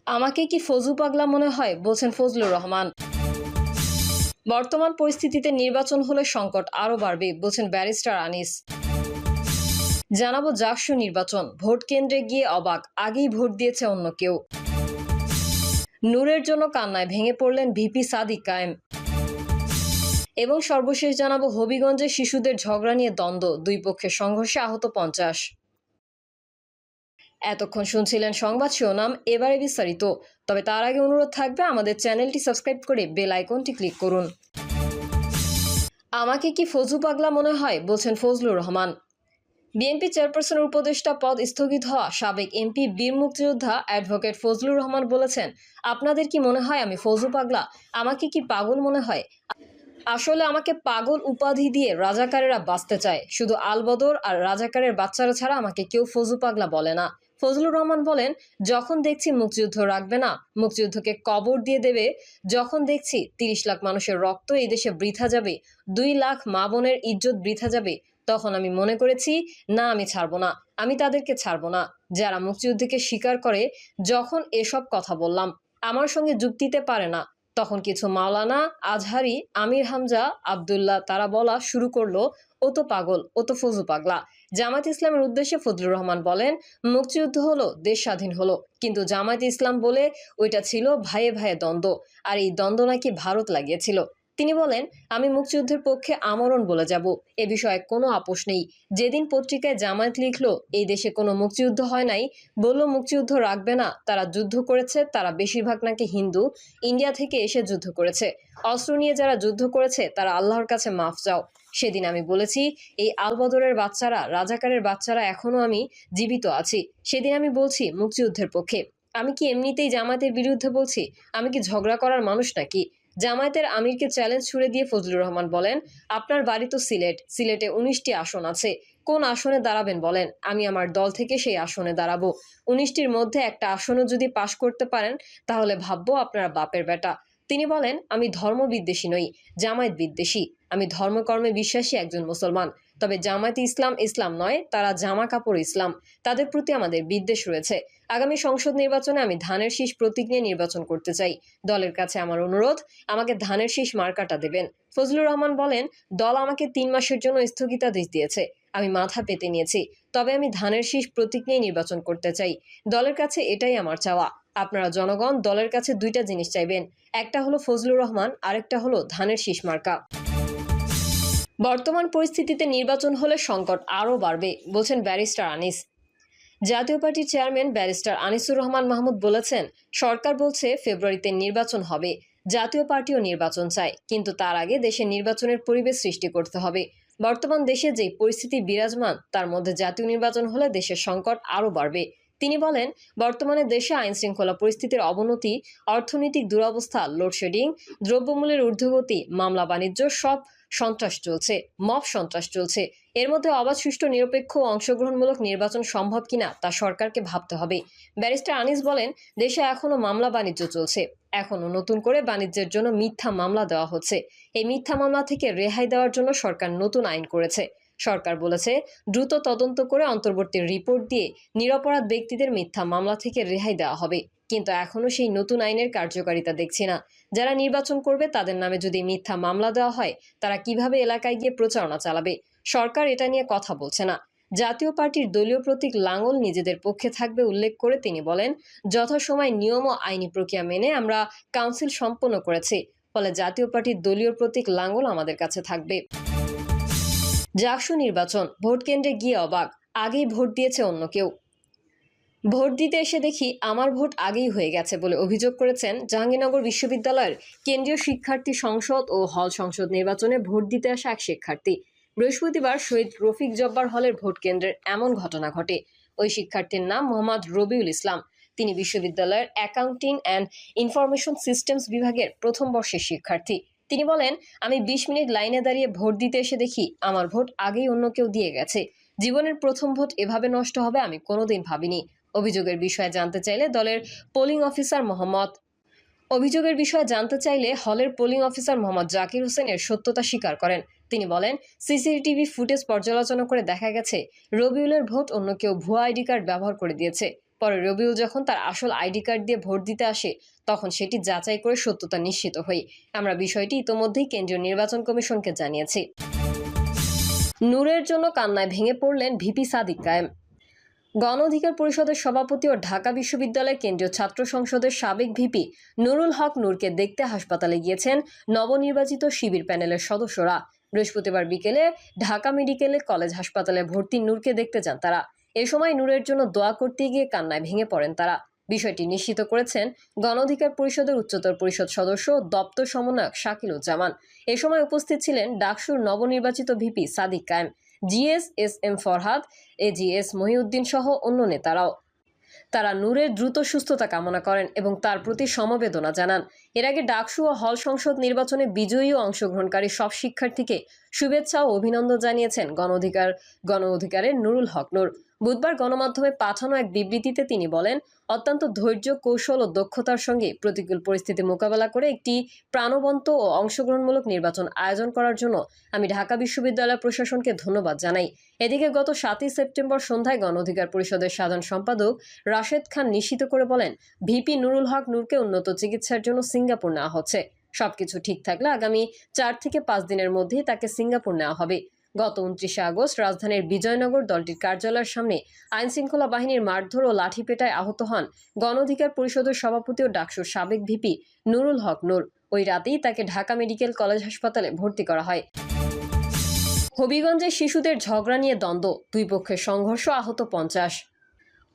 আমাকে কি ফজু পাগলা মনে হয়, বলছেন ফজলুর রহমান। বর্তমান পরিস্থিতিতে নির্বাচন হলে সংকট আরো বাড়বে, বলছেন ব্যারিস্টার আনিস। জানাবো জাকসু নির্বাচন, ভোট কেন্দ্রে গিয়ে অবাক, আগেই ভোট দিয়েছে অন্য কেউ। নূরের জন্য কান্নায় ভেঙে পড়লেন ভিপি সাদিক কায়েম। এবং সর্বশেষ জানাবো হবিগঞ্জে শিশুদের ঝগড়া নিয়ে দ্বন্দ্ব, দুই পক্ষের সংঘর্ষে আহত 50। এতক্ষণ শুনছিলেন সংবাদ শিরোনাম, এবারে বিস্তারিত। তবে তার আগে অনুরোধ থাকবে আমাদের চ্যানেলটি সাবস্ক্রাইব করে বেল আইকনটি ক্লিক করুন। আমাকে কি ফজু পাগলা মনে হয়, বলছেন ফজলুর রহমান। বিএনপি চেয়ারপারসনের উপদেষ্টা পদ স্থগিত হওয়া সাবেক এমপি বীর মুক্তিযোদ্ধা অ্যাডভোকেট ফজলুর রহমান বলেছেন, আপনাদের কি মনে হয় আমি ফজু পাগলা? আমাকে কি পাগল মনে হয়? আসলে আমাকে পাগল উপাধি দিয়ে রাজাকারেরা বাঁচতে চায়। শুধু আলবদর আর রাজাকারের বাচ্চারা ছাড়া আমাকে কেউ ফজু পাগলা বলে না। ফজলুর রহমান বলেন, যখন দেখছি মুক্তিযুদ্ধ রাখবে না, মুক্তিযুদ্ধকে কবর দিয়ে দেবে, যখন দেখছি 30 লাখ মানুষের রক্ত এই দেশে বৃথা যাবে, 2 লাখ মা বোনের ইজ্জত বৃথা যাবে, তখন আমি মনে করেছি না, আমি ছাড়বো না, আমি তাদেরকে ছাড়বো না যারা মুক্তিযুদ্ধকে স্বীকার করে। যখন এসব কথা বললাম, আমার সঙ্গে যুক্তিতে পারে না, তখন কিছু মাওলানা, আজহারি, আমির হামজা, আবদুল্লাহ তারা বলা শুরু করলো, ও তো পাগল, ও তো ফজু পাগলা। জামায়াত ইসলামের উদ্দেশ্যে ফজলুর রহমান বলেন, মুক্তিযুদ্ধ হলো, দেশ স্বাধীন হলো, কিন্তু জামায়াত ইসলাম বলে ওইটা ছিল ভাইয়ে ভাইয়ে দ্বন্দ্ব, আর এই দ্বন্দ্ব নাকি ভারত লাগিয়েছিল। তিনি বলেন, আমি মুক্তিযুদ্ধের পক্ষে আমরণ বলে যাব, এ বিষয়ে কোনো আপোষ নেই। যেদিন পত্রিকায় জামায়াত লিখলো এই দেশে কোনো মুক্তিযুদ্ধ হয় নাই, বলল মুক্তিযুদ্ধ রাখবে না, তারা যুদ্ধ করেছে, তারা বেশিরভাগ নাকি হিন্দু, ইন্ডিয়া থেকে এসে যুদ্ধ করেছে, অস্ত্র নিয়ে যারা যুদ্ধ করেছে তারা আল্লাহর কাছে মাফ চাও। সেদিন আমি বলেছি, এই আলবদরের বাচ্চারা, রাজাকারের বাচ্চারা এখনো আমি জীবিত আছি। সেদিন আমি বলছি মুক্তিযুদ্ধের পক্ষে। আমি কি এমনিতেই জামায়াতের বিরুদ্ধে বলছি? আমি কি ঝগড়া করার মানুষ নাকি? জামায়াতের আমিরকে চ্যালেঞ্জ ছুড়ে দিয়ে ফজলুর রহমান বলেন, আপনার বাড়ি তো সিলেটে 19টি আসন আছে, কোন আসনে দাঁড়াবেন বলেন, আমি আমার দল থেকে সেই আসনে দাঁড়াবো। 19টির মধ্যে একটা আসনও যদি পাশ করতে পারেন তাহলে ভাববো আপনারা বাপের বেটা। তিনি বলেন, আমি ধর্ম বিদ্বেষী নই, জামায়াত বিদ্বেষী। আমি ধর্মকর্মে বিশ্বাসী একজন মুসলমান। তবে জামায়াত ইসলাম নয়, তারা জামা কাপড় ইসলাম, তাদের প্রতি আমাদের বিদ্বেষ রয়েছে। আগামী সংসদ নির্বাচনে আমি ধানের শীষ প্রতীক নিয়ে নির্বাচন করতে চাই। দলের কাছে আমার অনুরোধ, আমাকে ধানের শীষ মার্কাটা দেবেন। ফজলুর রহমান বলেন, দল আমাকে 3 মাসের জন্য স্থগিতাদেশ দিয়েছে, আমি মাথা পেতে নিয়েছি, তবে আমি ধানের শীষ প্রতীক নিয়ে নির্বাচন করতে চাই। দলের কাছে এটাই আমার চাওয়া। আপনারা জনগণ দলের কাছে 2টা জিনিস চাইবেন, একটা হলো ফজলুর রহমান, আরেকটা হলো ধানের শীষ মার্কা। বর্তমান পরিস্থিতিতে নির্বাচন হলে সংকট আরও বাড়বে, বলছেন ব্যারিস্টার আনিস। জাতীয় পার্টির চেয়ারম্যান ব্যারিস্টার আনিসুর রহমান মাহমুদ বলেছেন, সরকার বলছে ফেব্রুয়ারিতে নির্বাচন হবে, জাতীয় পার্টিও নির্বাচন চায়, কিন্তু তার আগে দেশে নির্বাচনের পরিবেশ সৃষ্টি করতে হবে। বর্তমান দেশে যে পরিস্থিতি বিরাজমান, তার মধ্যে জাতীয় নির্বাচন হলে দেশের সংকট আরও বাড়বে। তিনি বলেন, বর্তমানে দেশে আইন শৃঙ্খলা পরিস্থিতির অবনতি, অর্থনৈতিক দুরবস্থা, লোডশেডিং, দ্রব্যমূল্যের ঊর্ধ্বগতি, মামলা বাণিজ্য, সব সন্ত্রাস চলছে, মব সন্ত্রাস চলছে। এর মধ্যে অবাধ, সুষ্ঠু, নিরপেক্ষ ও অংশগ্রহণমূলক নির্বাচন সম্ভব কিনা তা সরকারকে ভাবতে হবে। ব্যারিস্টার আনিস বলেন, দেশে এখনো মামলা বাণিজ্য চলছে, এখনো নতুন করে বাণিজ্যের জন্য মিথ্যা মামলা দেওয়া হচ্ছে। এই মিথ্যা মামলা থেকে রেহাই দেওয়ার জন্য সরকার নতুন আইন করেছে। সরকার বলেছে, দ্রুত তদন্ত করে অন্তর্বর্তী রিপোর্ট দিয়ে নিরপরাধ ব্যক্তিদের মিথ্যা মামলা থেকে রেহাই দেওয়া হবে। কিন্তু এখনো সেই নতুন আইনের কার্যকারিতা দেখছি না। যারা নির্বাচন করবে তাদের নামে যদি মিথ্যা মামলা দেওয়া হয়, তারা কিভাবে এলাকায় গিয়ে প্রচারণা চালাবে? সরকার এটা নিয়ে কথা বলছে না। জাতীয় পার্টির দলীয় প্রতীক লাঙ্গল নিজেদের পক্ষে থাকবে উল্লেখ করে তিনি বলেন, যথাসময় নিয়ম ও আইনি প্রক্রিয়া মেনে আমরা কাউন্সিল সম্পন্ন করেছি, ফলে জাতীয় পার্টির দলীয় প্রতীক লাঙ্গল আমাদের কাছে থাকবে। জাকসু নির্বাচন, ভোট কেন্দ্রে গিয়ে অবাক, আগেই ভোট দিয়েছে অন্য কেউ। ভোট দিতে এসে দেখি আমার ভোট আগেই হয়ে গেছে বলে অভিযোগ করেছেন জাহাঙ্গীরনগর বিশ্ববিদ্যালয়ের কেন্দ্রীয় শিক্ষার্থী সংসদ ও হল সংসদ নির্বাচনে ভোট দিতে আসা এক শিক্ষার্থী। বৃহস্পতিবার শহীদ রফিক জব্বার হলের ভোট কেন্দ্রের এমন ঘটনা ঘটে। ওই শিক্ষার্থীর নাম মোহাম্মদ রবিউল ইসলাম। তিনি বিশ্ববিদ্যালয়ের অ্যাকাউন্টিং অ্যান্ড ইনফরমেশন সিস্টেমস বিভাগের প্রথম বর্ষের শিক্ষার্থী। তিনি বলেন, আমি 20 মিনিট লাইনে দাঁড়িয়ে ভোট দিতে এসে দেখি আমার ভোট আগেই অন্য কেউ দিয়ে গেছে। জীবনের প্রথম ভোট এভাবে নষ্ট হবে আমি কোনোদিন ভাবিনি। অভিযোগের বিষয়ে জানতে চাইলে হলের পোলিং অফিসার মোহাম্মদ জাকির হোসেন এর সত্যতা স্বীকার করেন। তিনি বলেন, সিসিটিভি ফুটেজ পর্যালোচনা করে দেখা গেছে রবিউলের ভোট অন্য কেউ ভুয়া আইডি কার্ড ব্যবহার করে দিয়েছে। পরে রবিউল যখন তার আসল আইডি কার্ড দিয়ে ভোট দিতে আসে তখন সেটি যাচাই করে সত্যতা নিশ্চিত হই। আমরা বিষয়টি ইতোমধ্যেই কেন্দ্রীয় নির্বাচন কমিশনকে জানিয়েছি। নূরের জন্য কান্নায় ভেঙে পড়লেন ভিপি সাদিক কায়েম। গণ অধিকার পরিষদের সভাপতি ও ঢাকা বিশ্ববিদ্যালয় কেন্দ্রীয় ছাত্র সংসদের সাবেক ভিপি নুরুল হক নূরকে দেখতে হাসপাতালে গিয়েছেন নবনির্বাচিত শিবির প্যানেলের সদস্যরা। বৃহস্পতিবার বিকেলে ঢাকা মেডিকেল কলেজ হাসপাতালে ভর্তি নূরকে দেখতে যান তারা। এ সময় নূরের জন্য দোয়া করতে গিয়ে কান্নায় ভেঙে পড়েন তারা। বিষয়টি নিশ্চিত করেছেন গণ অধিকার পরিষদের উচ্চতর পরিষদ সদস্য ও দপ্তর সমন্বয়ক শাকিলুজ্জামান। এ সময় উপস্থিত ছিলেন ডাকসুর নবনির্বাচিত VP Sadiq Kayem, GS S M Farhad, AGS Mohiuddin সহ অন্য নেতারাও। তারা নূরের দ্রুত সুস্থতা কামনা করেন এবং তার প্রতি সমবেদনা জানান। এর আগে ডাকসু ও হল সংসদ নির্বাচনে বিজয়ী ও অংশগ্রহণকারী সব শিক্ষার্থীকে শুভেচ্ছা ও অভিনন্দন জানিয়েছেন গণ অধিকারের নুরুল হক নূর। বুধবার গণমাধ্যমে পাঠানো এক বিবৃতিতে তিনি বলেন, অত্যন্ত ধৈর্য, কৌশল ও দক্ষতার সঙ্গে প্রতিকূল পরিস্থিতি মোকাবেলা করে একটি প্রাণবন্ত ও অংশগ্রহণমূলক নির্বাচন আয়োজন করার জন্য আমি ঢাকা বিশ্ববিদ্যালয় প্রশাসনকে ধন্যবাদ জানাই। এদিকে গত 7ই সেপ্টেম্বর সন্ধ্যায় গণ অধিকার পরিষদের সাধারণ সম্পাদক রাশেদ খান নিশ্চিত করে বলেন, ভিপি নুরুল হক নূরকে উন্নত চিকিৎসার জন্য সিঙ্গাপুর নেওয়া হচ্ছে। সবকিছু ঠিক থাকলে আগামী 4 থেকে 5 দিনের মধ্যেই তাকে সিঙ্গাপুর নেওয়া হবে। গত 29 আগস্ট রাজধানীর বিজয়নগর দলটির কার্যালয়ের সামনে আইনশৃঙ্খলা বাহিনীর মারধর ও লাঠিপেটায় আহত হন গণ অধিকার পরিষদের সভাপতি ও ডাকসুর সাবেক ভিপি নুরুল হক নূর। ওই রাতেই তাকে ঢাকা মেডিকেল কলেজ হাসপাতালে ভর্তি করা হয়। হবিগঞ্জে শিশুদের ঝগড়া নিয়ে দ্বন্দ্ব, দুই পক্ষের সংঘর্ষ, আহত 50।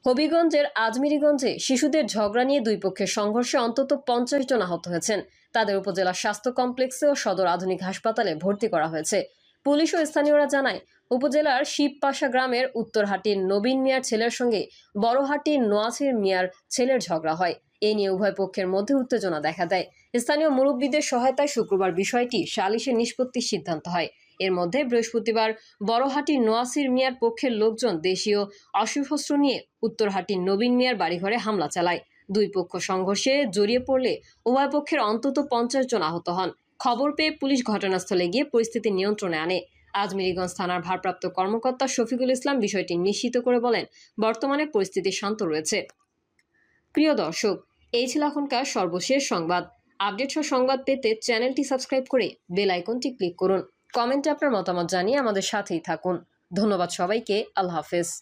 হবিগঞ্জের আজমিরিগঞ্জে শিশুদের ঝগড়া নিয়ে দুই পক্ষের সংঘর্ষে অন্তত 50 জন আহত হয়েছেন। তাদের উপজেলা স্বাস্থ্য কমপ্লেক্সে ও সদর আধুনিক হাসপাতালে ভর্তি করা হয়েছে। পুলিশ ও স্থানীয়রা জানায়, উপজেলার শিবপাশা গ্রামের উত্তরহাটির নবীন মিয়ার ছেলের সঙ্গে বড়হাটির নোয়াছির মিয়ার ছেলের ঝগড়া হয়। এ নিয়ে উভয় পক্ষের মধ্যে উত্তেজনা দেখা দেয়। স্থানীয় মুরব্বীদের সহায়তায় শুক্রবার বিষয়টি সালিশে নিষ্পত্তির সিদ্ধান্ত হয়। এর মধ্যে বৃহস্পতিবার বড়হাটির নোয়াছির মিয়ার পক্ষের লোকজন দেশীয় অস্ত্রশস্ত্র নিয়ে উত্তরহাটির নবীন মিয়ার বাড়িঘরে হামলা চালায়। দুই পক্ষ সংঘর্ষে জড়িয়ে পড়লে উভয় পক্ষের অন্তত 50 জন আহত হন। খবর পেয়ে পুলিশ ঘটনাস্থলে গিয়ে পরিস্থিতি নিয়ন্ত্রণে আনে। আজমিরিগঞ্জ থানার ভারপ্রাপ্ত কর্মকর্তা শফিকুল ইসলাম বিষয়টি নিশ্চিত করে বলেন, বর্তমানে পরিস্থিতি শান্ত রয়েছে। প্রিয় দর্শক, এই ছিল এখনকার সর্বশেষ সংবাদ। আপডেট সহ সংবাদ পেতে চ্যানেলটি সাবস্ক্রাইব করে বেল আইকনটি ক্লিক করুন। কমেন্টে আপনার মতামত জানিয়ে আমাদের সাথেই থাকুন। ধন্যবাদ সবাইকে। আল্লাহ হাফেজ।